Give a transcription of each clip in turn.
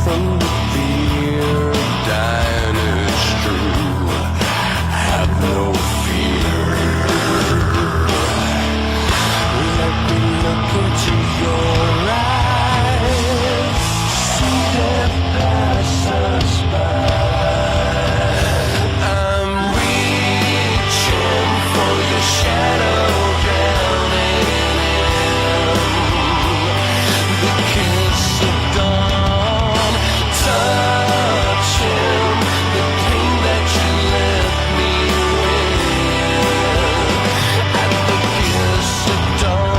from the beer, dying is true. Have no fear. Let me look into your eyes, see them pass us by. I'm reaching for your shadow, drowning in the kiss of dawn, touching the pain that you left me with at the kiss of dawn.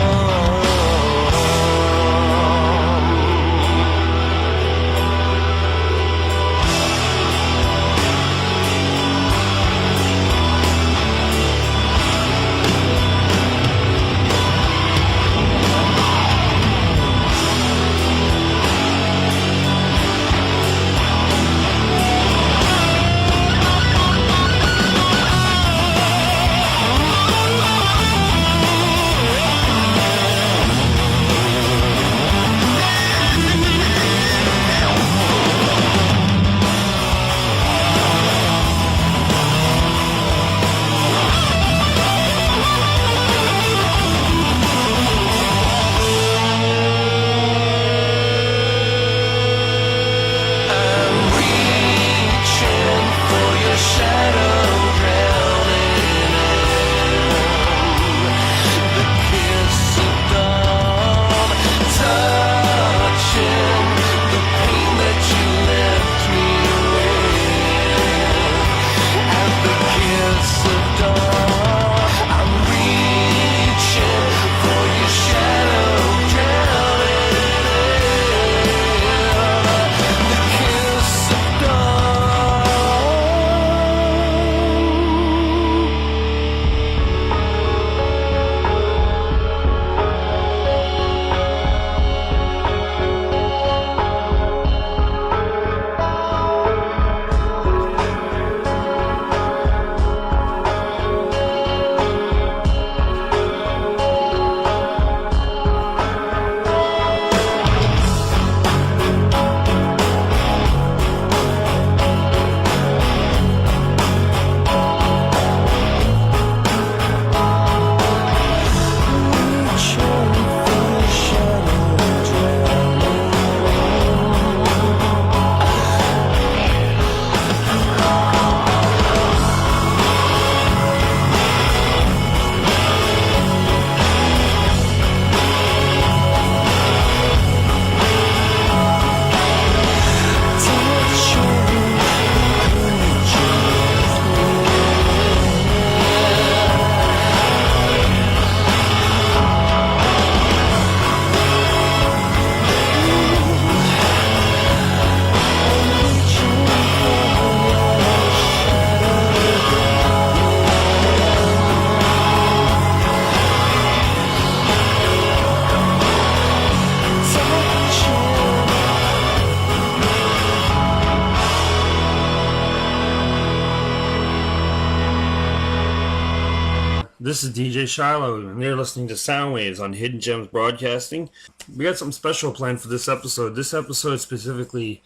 This is DJ Shilo, and you're listening to Soundwaves on Hidden Gems Broadcasting. We got something special planned for this episode. This episode specifically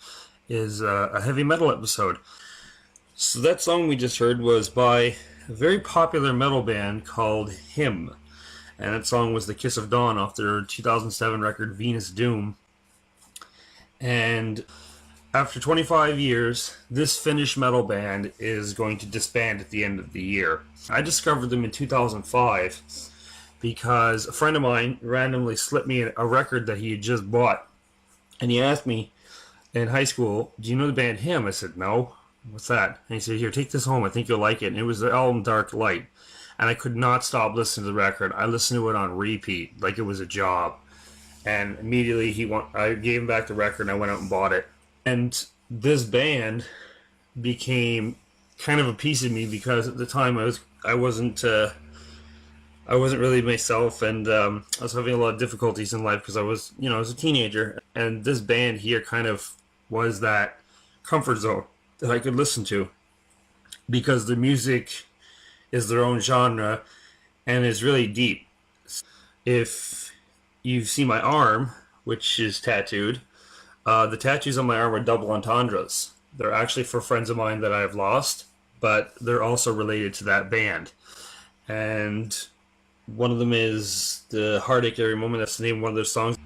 is a heavy metal episode. So that song we just heard was by a very popular metal band called Him. And that song was The Kiss of Dawn off their 2007 record Venus Doom. And after 25 years, this Finnish metal band is going to disband at the end of the year. I discovered them in 2005 because a friend of mine randomly slipped me a record that he had just bought. And he asked me in high school, "Do you know the band Him?" I said, "No." "What's that?" And he said, "Here, take this home. I think you'll like it." And it was the album Dark Light. And I could not stop listening to the record. I listened to it on repeat like it was a job. And immediately I gave him back the record and I went out and bought it. And this band became kind of a piece of me because at the time I wasn't really myself, and I was having a lot of difficulties in life because I was a teenager. And this band here kind of was that comfort zone that I could listen to because the music is their own genre and is really deep. If you see my arm, which is tattooed, The tattoos on my arm are double entendres. They're actually for friends of mine that I've lost, but they're also related to that band. And one of them is the Heartache Every Moment. That's the name of one of their songs.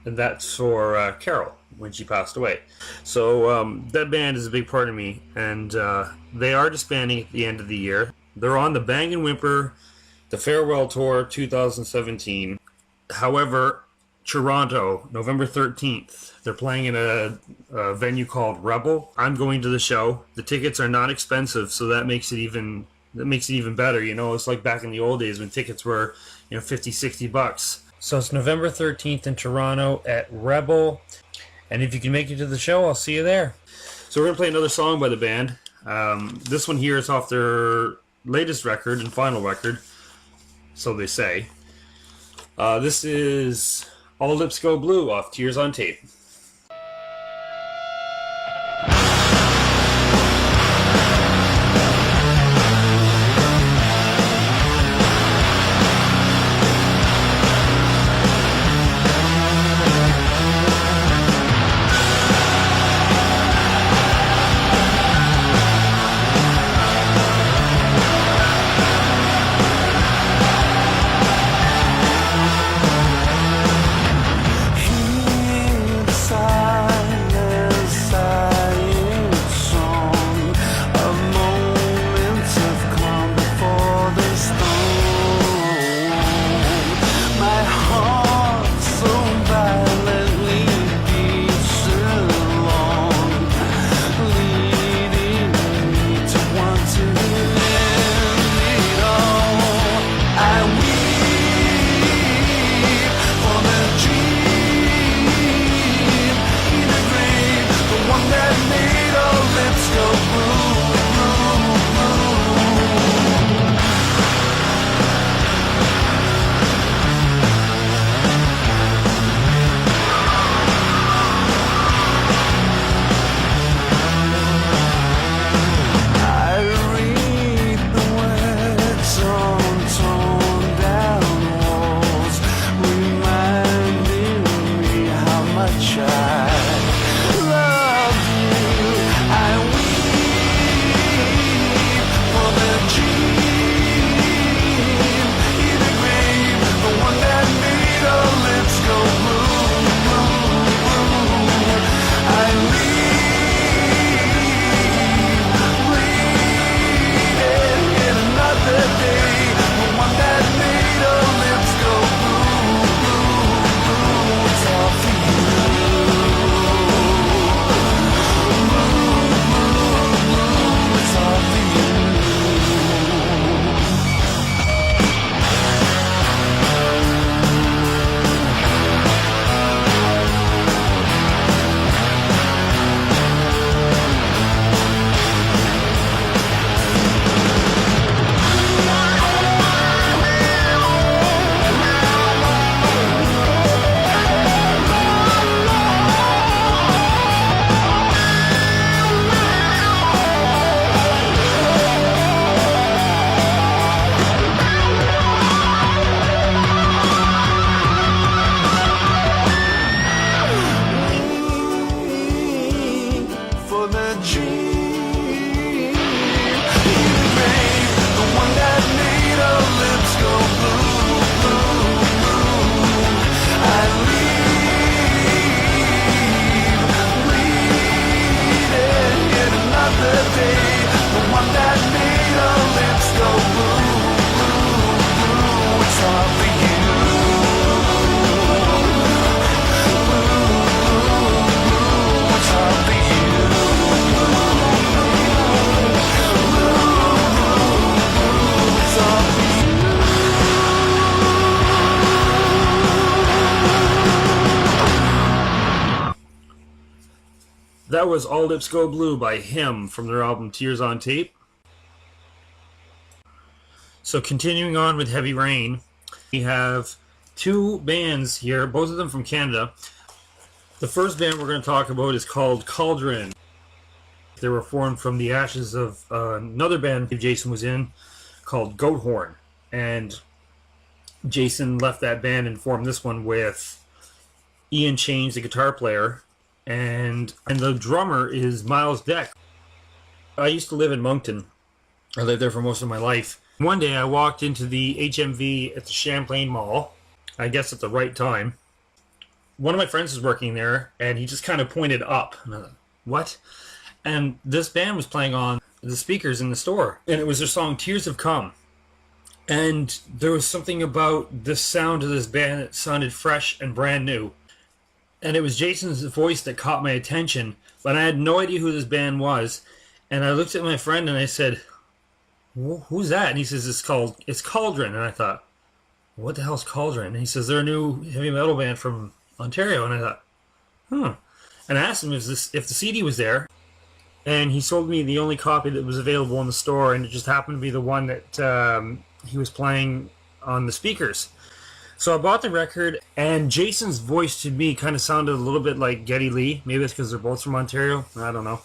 And that's for Carol when she passed away. So that band is a big part of me. And they are disbanding at the end of the year. They're on the Bang and Whimper, the Farewell Tour 2017. However, Toronto, November 13th. They're playing in a venue called Rebel. I'm going to the show. The tickets are not expensive, so that makes it even better. You know, it's like back in the old days when tickets were, you know, 50, 60 bucks. So it's November 13th in Toronto at Rebel. And if you can make it to the show, I'll see you there. So we're going to play another song by the band. This one here is off their latest record and final record, so they say. This is All Lips Go Blue off Tears on Tape. That was All Lips Go Blue by Him from their album Tears on Tape. So continuing on with Heavy Rain, we have two bands here, both of them from Canada. The first band we're going to talk about is called Cauldron. They were formed from the ashes of another band Jason was in called Goathorn. And Jason left that band and formed this one with Ian Chains, the guitar player, and the drummer is Miles Deck. I used to live in Moncton. I lived there for most of my life. One day I walked into the HMV at the Champlain Mall, I guess at the right time. One of my friends was working there, and he just kind of pointed up. And I thought, what? And this band was playing on the speakers in the store, and it was their song Tears Have Come. And there was something about the sound of this band that sounded fresh and brand new. And it was Jason's voice that caught my attention, but I had no idea who this band was. And I looked at my friend and I said, who's that? And he says, it's Cauldron. And I thought, what the hell's Cauldron? And he says, they're a new heavy metal band from Ontario. And I thought, And I asked him if the CD was there. And he sold me the only copy that was available in the store, and it just happened to be the one that he was playing on the speakers. So I bought the record, and Jason's voice to me kind of sounded a little bit like Geddy Lee. Maybe it's because they're both from Ontario. I don't know.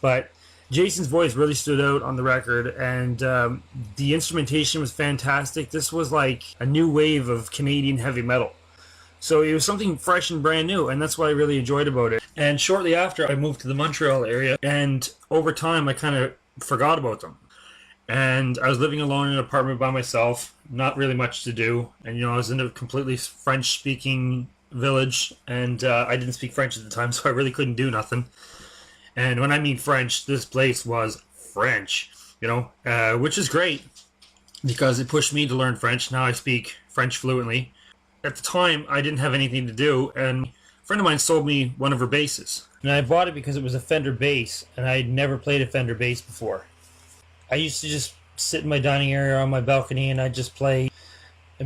But Jason's voice really stood out on the record, and the instrumentation was fantastic. This was like a new wave of Canadian heavy metal. So it was something fresh and brand new, and that's what I really enjoyed about it. And shortly after, I moved to the Montreal area, and over time, I kind of forgot about them. And I was living alone in an apartment by myself, not really much to do. And, I was in a completely French-speaking village, and I didn't speak French at the time, so I really couldn't do nothing. And when I mean French, this place was French, which is great because it pushed me to learn French. Now I speak French fluently. At the time, I didn't have anything to do, and a friend of mine sold me one of her basses. And I bought it because it was a Fender bass, and I had never played a Fender bass before. I used to just sit in my dining area on my balcony, and I'd just play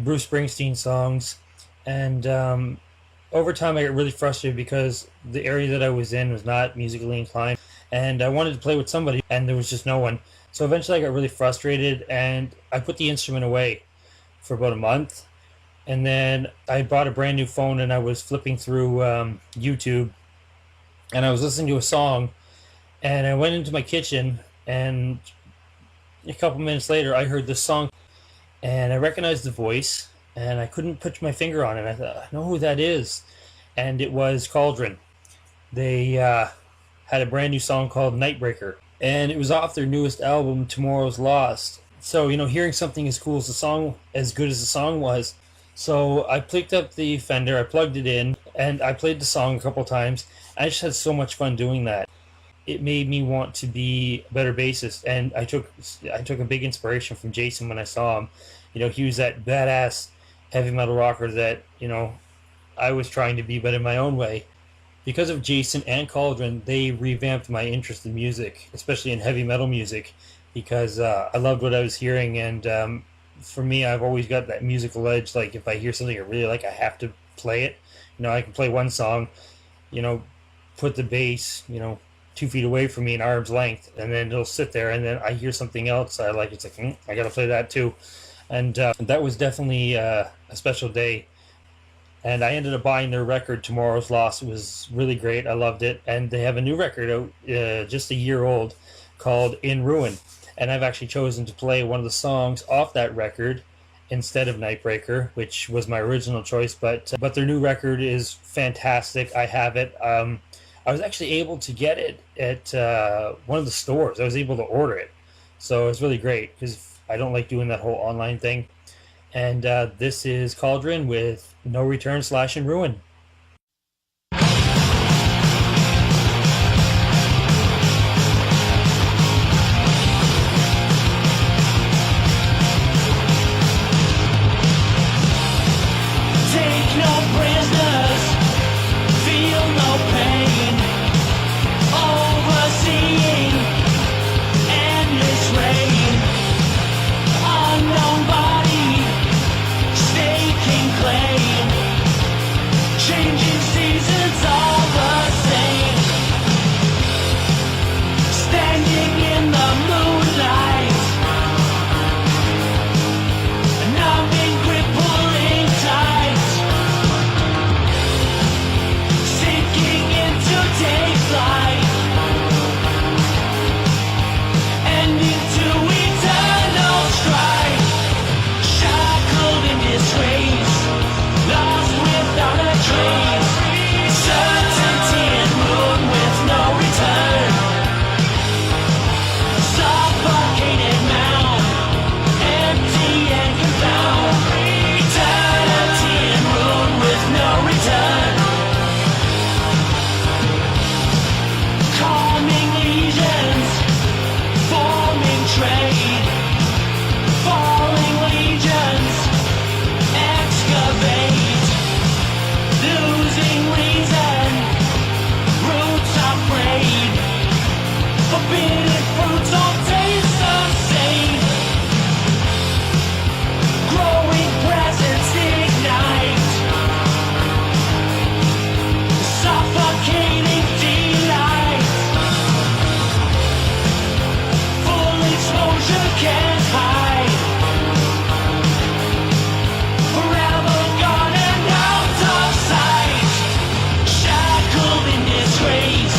Bruce Springsteen songs. And over time, I got really frustrated because the area that I was in was not musically inclined, and I wanted to play with somebody, and there was just no one. So eventually, I got really frustrated, and I put the instrument away for about a month. And then I bought a brand new phone, and I was flipping through YouTube, and I was listening to a song, and I went into my kitchen, and a couple minutes later, I heard this song, and I recognized the voice, and I couldn't put my finger on it. I thought, I know who that is, and it was Cauldron. They had a brand new song called Nightbreaker, and it was off their newest album, Tomorrow's Lost. So, hearing something as cool as the song, as good as the song was, so I picked up the Fender, I plugged it in, and I played the song a couple times. I just had so much fun doing that. It made me want to be a better bassist, and I took a big inspiration from Jason when I saw him. He was that badass heavy metal rocker that, I was trying to be, but in my own way. Because of Jason and Cauldron, they revamped my interest in music, especially in heavy metal music, because I loved what I was hearing, and for me, I've always got that musical edge. Like, if I hear something I really like, I have to play it. I can play one song, put the bass, 2 feet away from me in arm's length, and then it'll sit there, and then I hear something else I like. It's like, I gotta play that too. And that was definitely a special day. And I ended up buying their record, Tomorrow's Lost. It was really great. I loved it. And they have a new record out, just a year old, called In Ruin. And I've actually chosen to play one of the songs off that record instead of Nightbreaker, which was my original choice. But their new record is fantastic. I have it. I was actually able to get it at one of the stores. I was able to order it. So it's really great because I don't like doing that whole online thing. And this is Cauldron with No Return / In Ruin. Forbidden fruits don't taste the same. Growing presence ignite. Suffocating delight. Full exposure can't hide. Forever gone and out of sight. Shackled in disgrace.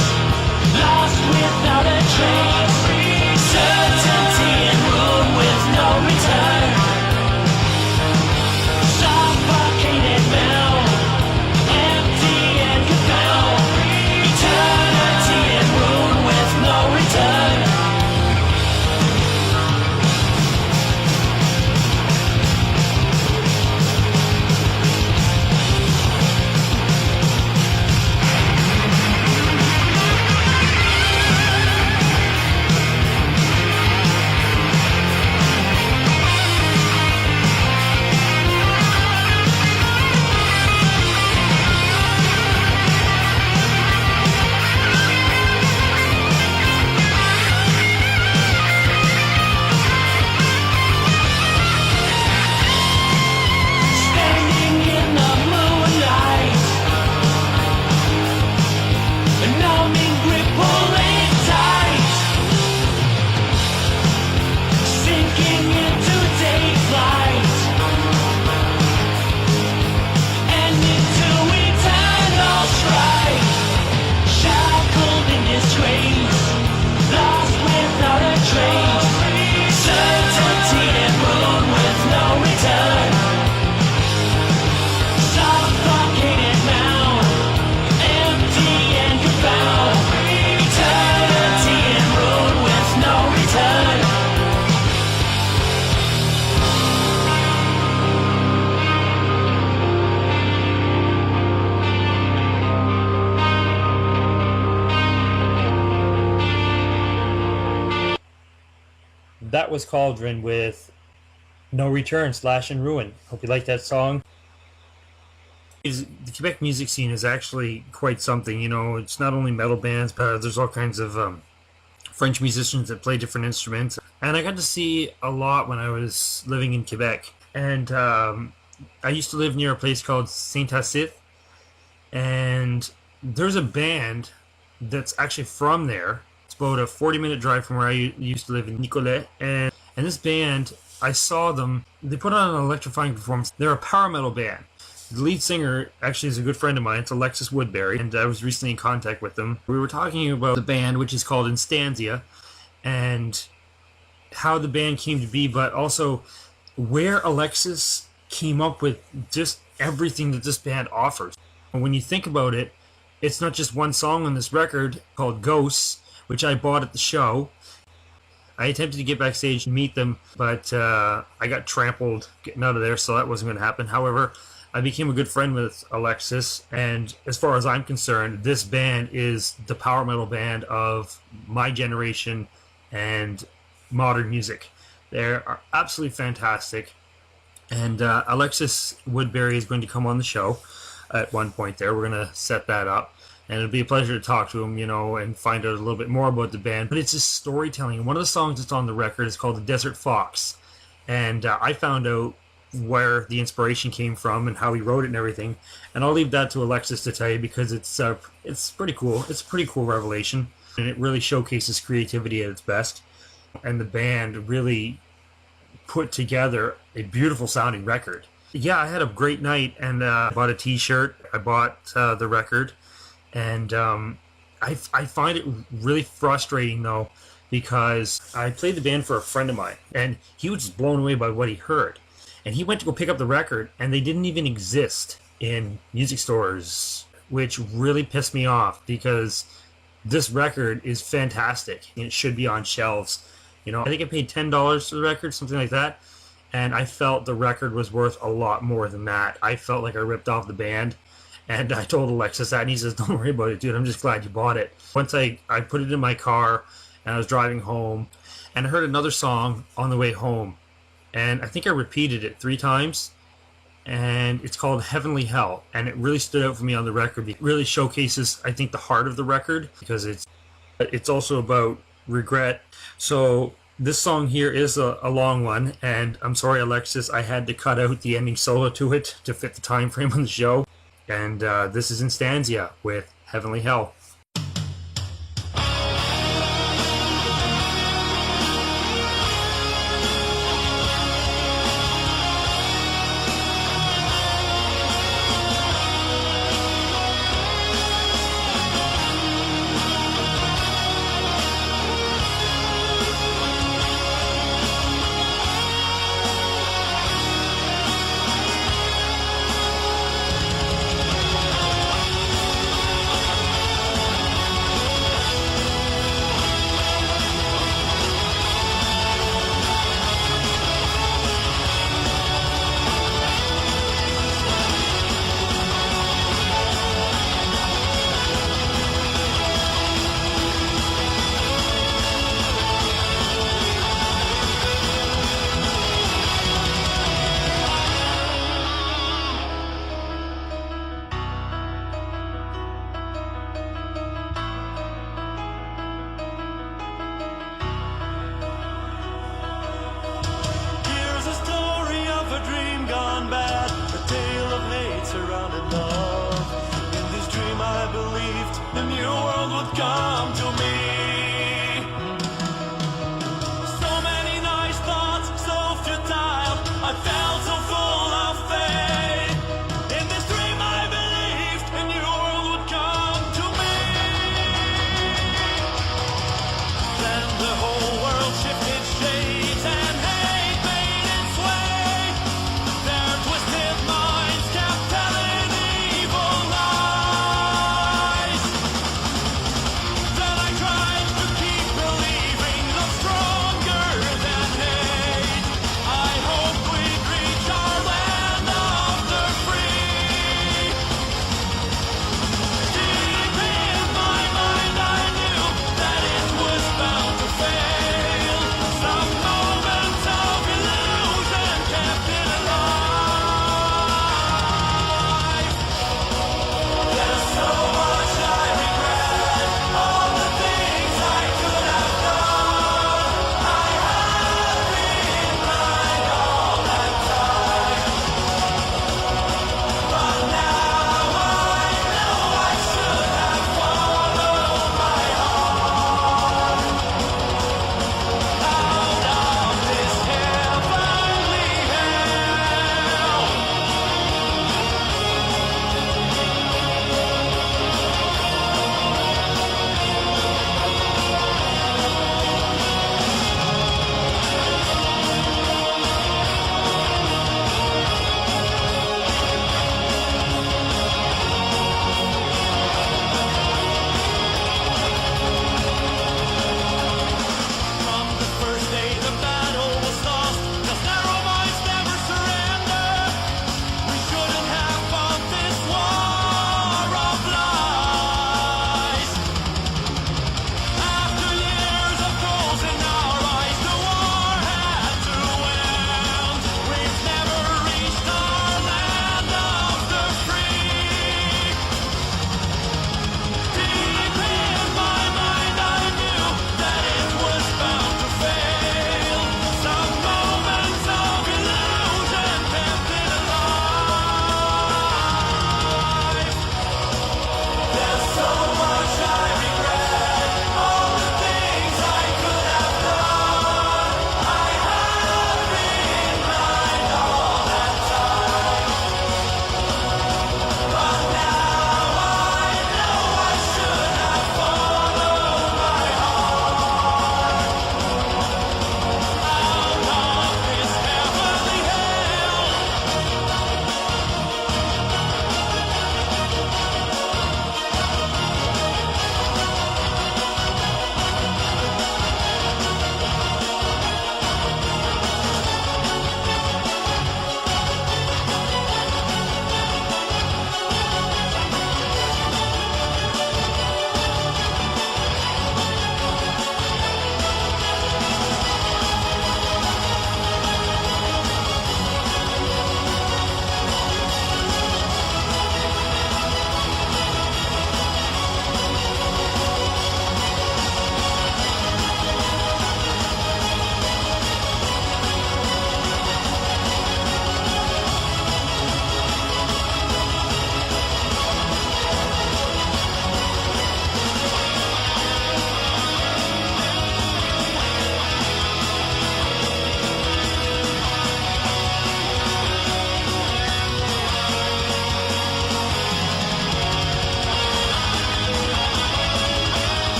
Lost without a trace. Certainty and ruin with no return. Suffocated now. Empty and confound. Eternity and ruin with no return. Standing in the moonlight, a numbing grip pulling tight, sinking into day flight, and into eternal strife. Shackled in disgrace, lost without a trace. Certainty and ruin with no return. Suffocated now, empty and confound. Eternity and ruin with no return. That was Cauldron with No Return, Slash and Ruin. Hope you like that song. The Quebec music scene is actually quite something. You know, it's not only metal bands, but there's all kinds of French musicians that play different instruments. And I got to see a lot when I was living in Quebec. And I used to live near a place called Saint-Hyacinthe. And there's a band that's actually from there. It's about a 40-minute drive from where I used to live in Nicolet. And this band, I saw them. They put on an electrifying performance. They're a power metal band. The lead singer actually is a good friend of mine. It's Alexis Woodbury, and I was recently in contact with them. We were talking about the band, which is called Instanzia, and how the band came to be, but also where Alexis came up with just everything that this band offers. And when you think about it, it's not just one song on this record called Ghosts, which I bought at the show. I attempted to get backstage and meet them, but I got trampled getting out of there, so that wasn't going to happen. However, I became a good friend with Alexis, and as far as I'm concerned, this band is the power metal band of my generation and modern music. They are absolutely fantastic, and Alexis Woodbury is going to come on the show at one point there. We're going to set that up, and it'll be a pleasure to talk to him, you know, and find out a little bit more about the band. But it's just storytelling. One of the songs that's on the record is called The Desert Fox, and I found out where the inspiration came from and how he wrote it and everything, and I'll leave that to Alexis to tell you, because it's pretty cool. It's a pretty cool revelation, and it really showcases creativity at its best, and the band really put together a beautiful sounding record. Yeah, I had a great night, and I bought a t-shirt, I bought the record, and I find it really frustrating though, because I played the band for a friend of mine, and he was just blown away by what he heard. And he went to go pick up the record, and they didn't even exist in music stores, which really pissed me off, because this record is fantastic, and it should be on shelves. You know, I think I paid $10 for the record, something like that, and I felt the record was worth a lot more than that. I felt like I ripped off the band, and I told Alexis that, and he says, "Don't worry about it, dude. I'm just glad you bought it." Once I put it in my car, and I was driving home, and I heard another song on the way home. And I think I repeated it 3 times, and it's called Heavenly Hell, and it really stood out for me on the record. It really showcases, I think, the heart of the record, because it's also about regret. So this song here is a long one, and I'm sorry, Alexis, I had to cut out the ending solo to it to fit the time frame on the show. And this is Instanzia with Heavenly Hell.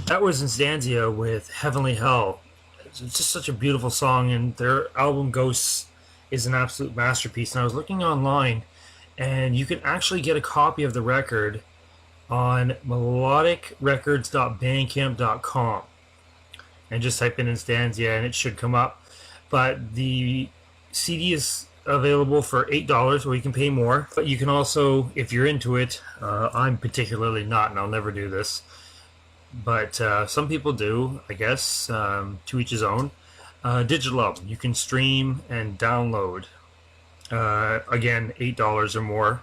That was Instanzia with Heavenly Hell. It's just such a beautiful song, and their album Ghosts is an absolute masterpiece. And I was looking online, and you can actually get a copy of the record on melodicrecords.bandcamp.com, and just type in Instanzia and it should come up. But the CD is available for $8, or you can pay more. But you can also, if you're into it, I'm particularly not, and I'll never do this, but some people do, I guess, to each his own. Digital album. You can stream and download. Again, $8 or more.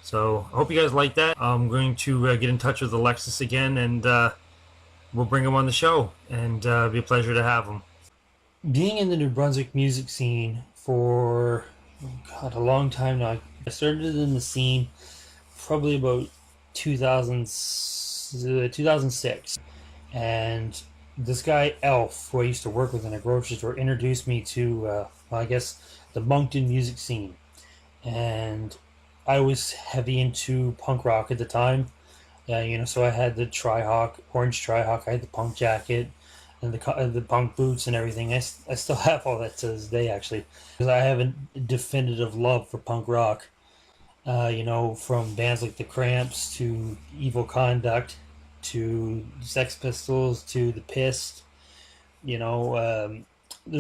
So I hope you guys like that. I'm going to get in touch with Alexis again, and we'll bring him on the show, and be a pleasure to have him. Being in the New Brunswick music scene for a long time now. I started in the scene probably about 2006, and this guy Elf, who I used to work with in a grocery store, introduced me to I guess the Moncton music scene, and I was heavy into punk rock at the time. So I had the orange Tri-Hawk, I had the punk jacket and the punk boots and everything. I still have all that to this day, actually, because I have a definitive love for punk rock. From bands like the Cramps to Evil Conduct to Sex Pistols to the Pissed. There's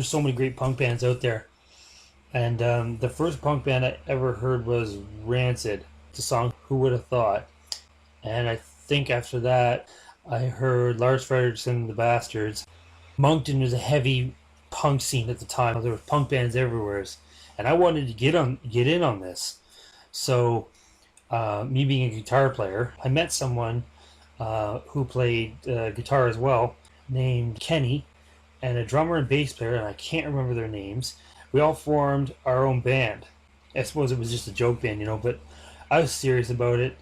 so many great punk bands out there. And the first punk band I ever heard was Rancid. The song "Who Would Have Thought," and I think after that I heard Lars Frederiksen and the Bastards. Moncton was a heavy punk scene at the time. There were punk bands everywhere, and I wanted to get in on this. So, me being a guitar player, I met someone who played guitar as well, named Kenny, and a drummer and bass player, and I can't remember their names. We all formed our own band. I suppose it was just a joke band, but I was serious about it.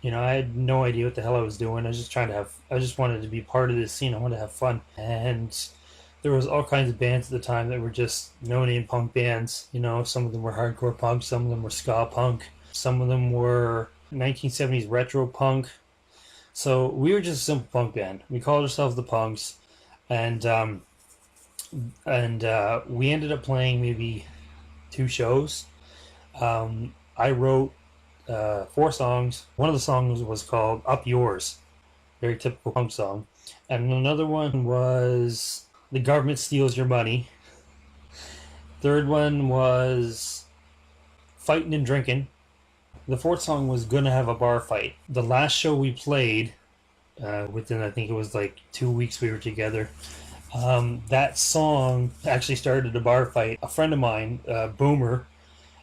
I had no idea what the hell I was doing. I just wanted to be part of this scene. I wanted to have fun. And there was all kinds of bands at the time that were just no-name punk bands. Some of them were hardcore punk, some of them were ska punk, some of them were 1970s retro punk. So we were just a simple punk band. We called ourselves the Punks, and we ended up playing maybe 2 shows. I wrote 4 songs. One of the songs was called Up Yours, very typical punk song, and another one was The Government Steals Your Money. Third one was Fighting and Drinking. The 4th song was Gonna Have a Bar Fight. The last show we played, within, I think it was like 2 weeks we were together, that song actually started a bar fight. A friend of mine, Boomer,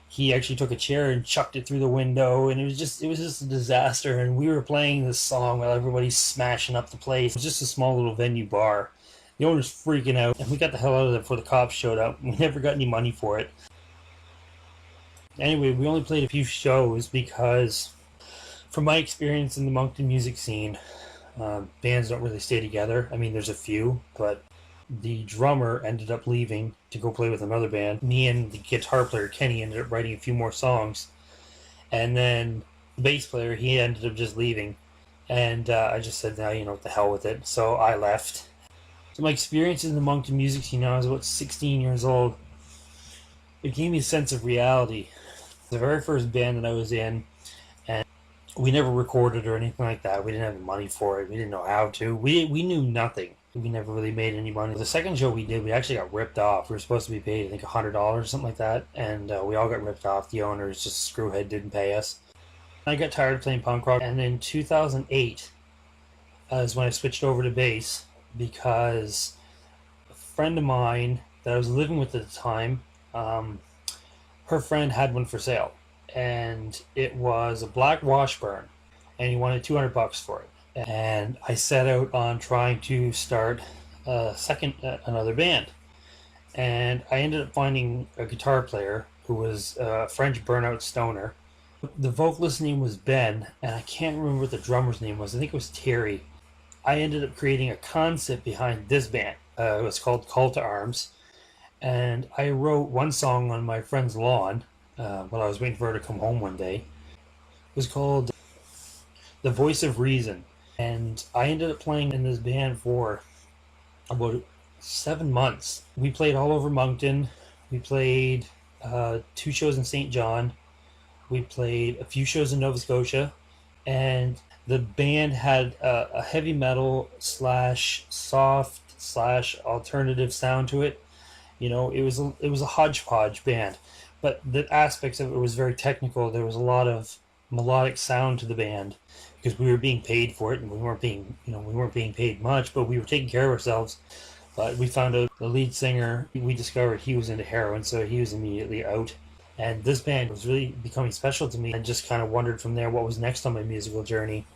he actually took a chair and chucked it through the window, and it was just a disaster. And we were playing this song while everybody's smashing up the place. It was just a small little venue bar. The owner's freaking out, and we got the hell out of there before the cops showed up. We never got any money for it. Anyway, we only played a few shows because, from my experience in the Moncton music scene, bands don't really stay together. I mean, there's a few, but the drummer ended up leaving to go play with another band. Me and the guitar player, Kenny, ended up writing a few more songs. And then the bass player, he ended up just leaving. And I just said, what the hell with it. So I left. So my experience in the Moncton music scene, I was about 16 years old. It gave me a sense of reality. The very first band that I was in, and we never recorded or anything like that. We didn't have the money for it. We didn't know how to. We knew nothing. We never really made any money. The second show we did, we actually got ripped off. We were supposed to be paid, I think, $100 or something like that, and we all got ripped off. The owners, just screwhead, didn't pay us. I got tired of playing punk rock, and in 2008 is when I switched over to bass, because a friend of mine that I was living with at the time, her friend had one for sale, and it was a black Washburn, and he wanted $200 for it. And I set out on trying to start another band. And I ended up finding a guitar player who was a French burnout stoner. The vocalist's name was Ben, and I can't remember what the drummer's name was. I think it was Terry. I ended up creating a concept behind this band. It was called Call to Arms. And I wrote one song on my friend's lawn while I was waiting for her to come home one day. It was called The Voice of Reason. And I ended up playing in this band for about 7 months. We played all over Moncton. We played 2 shows in St. John. We played a few shows in Nova Scotia. And the band had a heavy metal slash soft slash alternative sound to it. It was a hodgepodge band, but the aspects of it was very technical. There was a lot of melodic sound to the band because we were being paid for it, and we weren't being paid much, but we were taking care of ourselves. But we found out the lead singer, we discovered he was into heroin, so he was immediately out. And this band was really becoming special to me, and just kind of wondered from there what was next on my musical journey.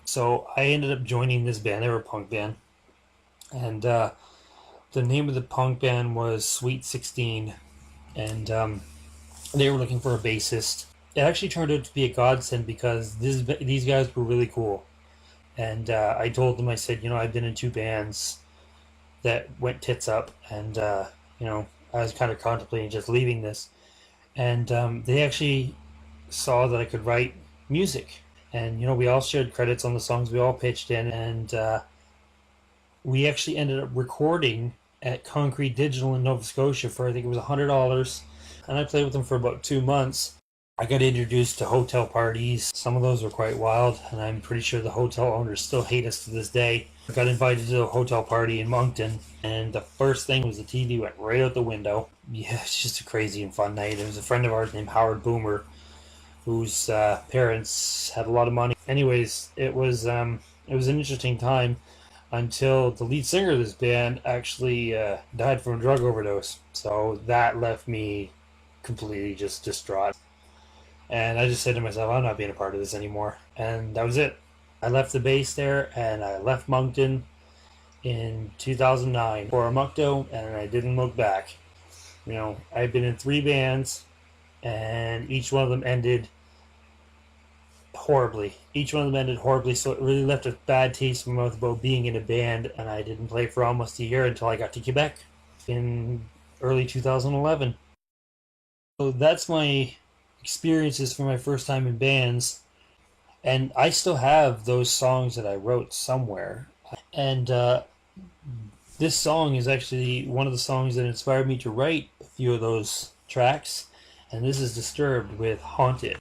So I ended up joining this band. They were a punk band, and the name of the punk band was Sweet 16, and they were looking for a bassist. It actually turned out to be a godsend because these guys were really cool. And I told them, I said, I've been in 2 bands that went tits up, and I was kind of contemplating just leaving this. And they actually saw that I could write music. And, we all shared credits on the songs. We all pitched in, and we actually ended up recording at Concrete Digital in Nova Scotia for, I think it was $100. And I played with them for about 2 months. I got introduced to hotel parties. Some of those were quite wild, and I'm pretty sure the hotel owners still hate us to this day. I got invited to a hotel party in Moncton, and the first thing was the TV went right out the window. Yeah, it's just a crazy and fun night. There was a friend of ours named Howard Boomer, whose parents had a lot of money. Anyways, it was an interesting time until the lead singer of this band actually died from a drug overdose. So that left me completely just distraught. And I just said to myself, I'm not being a part of this anymore. And that was it. I left the bass there, and I left Moncton in 2009 for a Muckdo, and I didn't look back. I've been in 3 bands, and each one of them ended horribly. So it really left a bad taste in my mouth about being in a band, and I didn't play for almost a year until I got to Quebec in early 2011. So that's my experiences for my first time in bands, and I still have those songs that I wrote somewhere. And this song is actually one of the songs that inspired me to write a few of those tracks, and this is Disturbed with Haunted.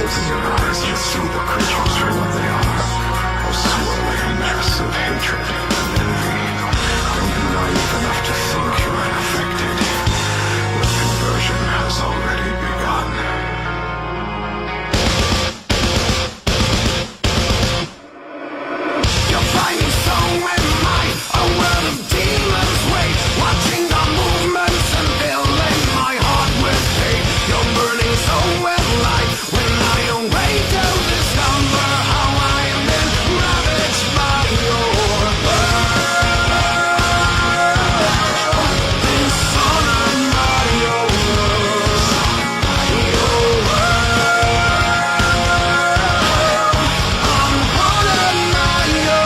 Closing your eyes, you'll see the creatures for what they are. A swirling mass of hatred and envy. Don't be naive enough to think you're unaffected. Your conversion has already begun. You'll find me somewhere in a world of demons wait, watching the movements and filling my heart with hate. You're burning so with light when I awake to discover how I have been ravaged by your dishonored by your unhonored by your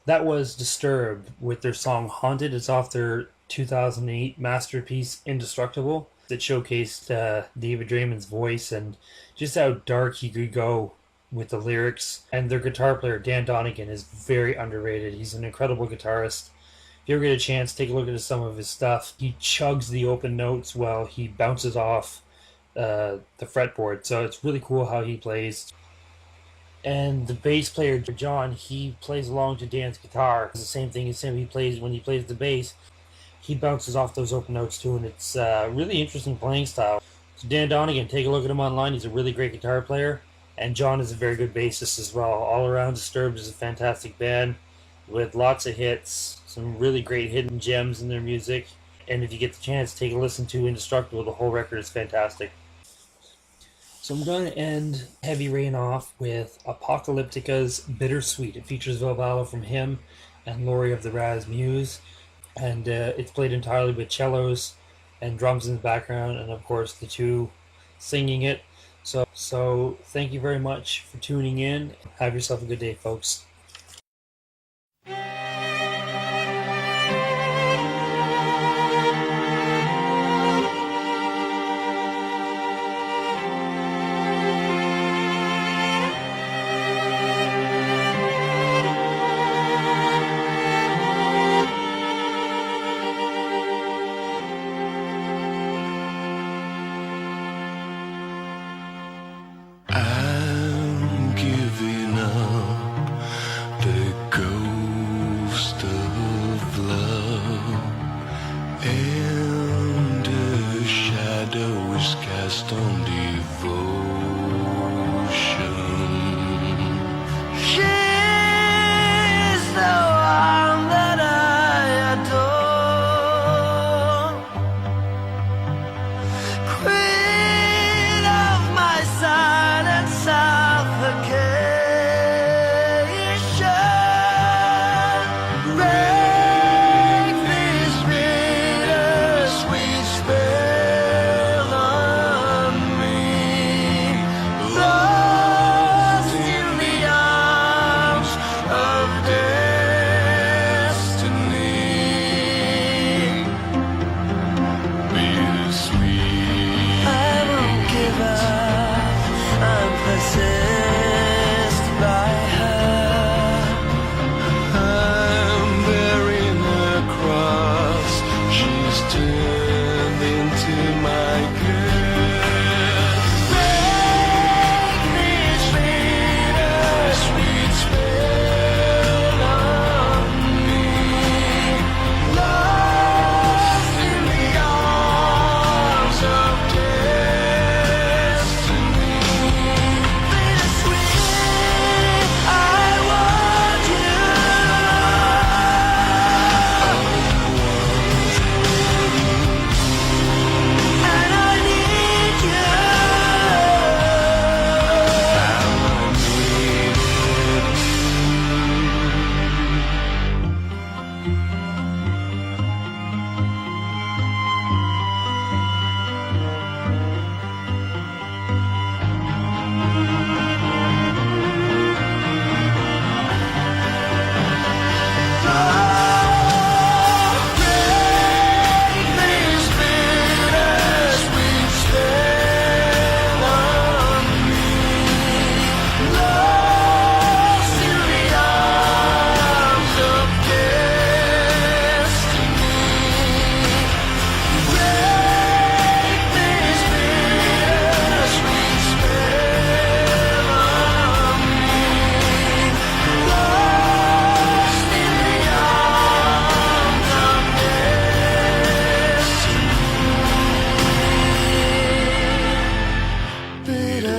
That was Disturbed with their song Haunted. It's off their 2008 masterpiece Indestructible that showcased David Draymond's voice and just how dark he could go with the lyrics. And their guitar player, Dan Donegan, is very underrated. He's an incredible guitarist. If you ever get a chance, take a look at some of his stuff. He chugs the open notes while he bounces off the fretboard. So it's really cool how he plays. And the bass player, John, he plays along to Dan's guitar. It's the same thing as him. When he plays the bass, he bounces off those open notes too, and it's a really interesting playing style. So Dan Donegan, take a look at him online. He's a really great guitar player, and John is a very good bassist as well. All around, Disturbed is a fantastic band with lots of hits, some really great hidden gems in their music. And if you get the chance, take a listen to Indestructible. The whole record is fantastic. So I'm going to end Heavy Rain off with Apocalyptica's Bittersweet. It features Valo from him and Lauri of the Raz Muse. And it's played entirely with cellos and drums in the background, and of course the two singing it. So thank you very much for tuning in. Have yourself a good day, folks. I'm giving up the ghost of love, and a shadow is cast on devotion. She's the one that I adore, queen of my silent suffocation. Break this bittersweet spell on me.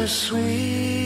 bittersweet.